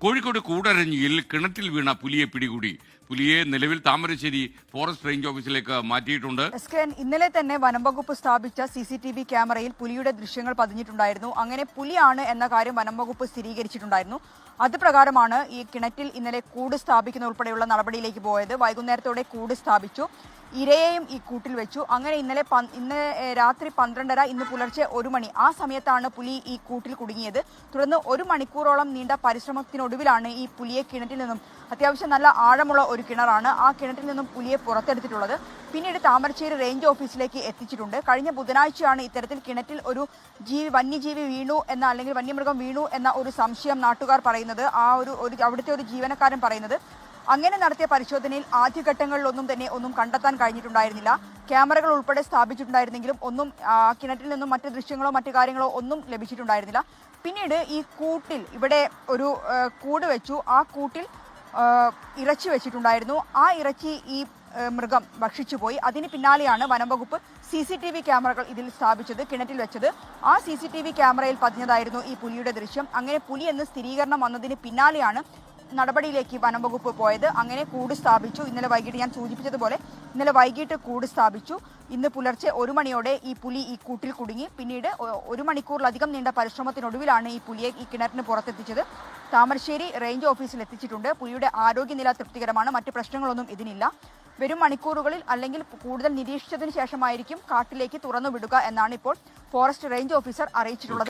കോഴിക്കോട് കൂടരഞ്ഞിയിൽ കിണറ്റിൽ വീണ പുലിയെ പിടികൂടി. പുലിയെ നിലവിൽ താമരശ്ശേരി ഫോറസ്റ്റ് റേഞ്ച് ഓഫീസിലേക്ക് മാറ്റിയിട്ടുണ്ട്. ഇന്നലെ തന്നെ വനംവകുപ്പ് സ്ഥാപിച്ച CCTV ക്യാമറയിൽ പുലിയുടെ ദൃശ്യങ്ങൾ പതിഞ്ഞിട്ടുണ്ടായിരുന്നു. അങ്ങനെ പുലിയാണ് എന്ന കാര്യം വനംവകുപ്പ് സ്ഥിരീകരിച്ചിട്ടുണ്ടായിരുന്നു. അത് പ്രകാരമാണ് ഈ കിണറ്റിൽ ഇന്നലെ കൂട് സ്ഥാപിക്കുന്ന ഉൾപ്പെടെയുള്ള നടപടിയിലേക്ക് പോയത്. വൈകുന്നേരത്തോടെ കൂട് സ്ഥാപിച്ചു, ഇരയെയും ഈ കൂട്ടിൽ വെച്ചു. അങ്ങനെ ഇന്ന് രാത്രി 12:30, ഇന്ന് പുലർച്ചെ 1 മണി ആ സമയത്താണ് പുലി ഈ കൂട്ടിൽ കുടുങ്ങിയത്. തുടർന്ന് 1 മണിക്കൂറോളം നീണ്ട പരിശ്രമത്തിനൊടുവിലാണ് ഈ പുലിയെ കിണറ്റിൽ നിന്നും, അത്യാവശ്യം നല്ല ആഴമുള്ള ഒരു കിണറാണ്, ആ കിണറ്റിൽ നിന്നും പുലിയെ പുറത്തെടുത്തിട്ടുള്ളത്. പിന്നീട് താമരശ്ശേരി റേഞ്ച് ഓഫീസിലേക്ക് എത്തിച്ചിട്ടുണ്ട്. കഴിഞ്ഞ ബുധനാഴ്ചയാണ് ഇത്തരത്തിൽ കിണറ്റിൽ ഒരു വന്യജീവി വീണു എന്ന, അല്ലെങ്കിൽ വന്യമൃഗം വീണു എന്ന ഒരു സംശയം നാട്ടുകാർ പറയുന്നത്, അവിടുത്തെ ഒരു ജീവനക്കാരൻ പറയുന്നത്. അങ്ങനെ നടത്തിയ പരിശോധനയിൽ ആദ്യഘട്ടങ്ങളിലൊന്നും തന്നെ ഒന്നും കണ്ടെത്താൻ കഴിഞ്ഞിട്ടുണ്ടായിരുന്നില്ല. ക്യാമറകൾ ഉൾപ്പെടെ സ്ഥാപിച്ചിട്ടുണ്ടായിരുന്നെങ്കിലും ഒന്നും കിണറ്റിൽ നിന്നും മറ്റ് ദൃശ്യങ്ങളോ മറ്റു കാര്യങ്ങളോ ഒന്നും ലഭിച്ചിട്ടുണ്ടായിരുന്നില്ല. പിന്നീട് ഈ കൂട്ടിൽ ഇവിടെ ഒരു കൂട് വെച്ചു. ആ കൂട്ടിൽ ഇറച്ചി വെച്ചിട്ടുണ്ടായിരുന്നു. ആ ഇറച്ചി ഈ മൃഗം ഭക്ഷിച്ചുപോയി. അതിന് പിന്നാലെയാണ് വനംവകുപ്പ് CCTV ക്യാമറകൾ ഇതിൽ സ്ഥാപിച്ചത്, കിണറ്റിൽ വെച്ചത്. ആ CCTV ക്യാമറയിൽ പതിഞ്ഞതായിരുന്നു ഈ പുലിയുടെ ദൃശ്യം. അങ്ങനെ പുലി എന്ന് സ്ഥിരീകരണം വന്നതിന് പിന്നാലെയാണ് നടപടിയിലേക്ക് വനംവകുപ്പ് പോയത്. അങ്ങനെ കൂട് സ്ഥാപിച്ചു. ഇന്നലെ വൈകിട്ട് ഞാൻ സൂചിപ്പിച്ചതുപോലെ ഇന്നലെ വൈകിട്ട് കൂട് സ്ഥാപിച്ചു. ഇന്ന് പുലർച്ചെ 1 മണിയോടെ ഈ പുലി ഈ കൂട്ടിൽ കുടുങ്ങി. പിന്നീട് 1 മണിക്കൂറിലധികം നീണ്ട പരിശ്രമത്തിനൊടുവിലാണ് ഈ പുലിയെ ഈ കിണറ്റിന് പുറത്തെത്തിച്ചത്. താമരശ്ശേരി റേഞ്ച് ഓഫീസിൽ എത്തിച്ചിട്ടുണ്ട്. പുലിയുടെ ആരോഗ്യനില തൃപ്തികരമാണ്, മറ്റ് പ്രശ്നങ്ങളൊന്നും ഇതിനില്ല. വരും മണിക്കൂറുകളിൽ അല്ലെങ്കിൽ കൂടുതൽ നിരീക്ഷിച്ചതിന് ശേഷമായിരിക്കും കാട്ടിലേക്ക് തുറന്നുവിടുക എന്നാണ് ഇപ്പോൾ ഫോറസ്റ്റ് റേഞ്ച് ഓഫീസർ അറിയിച്ചിട്ടുള്ളത്.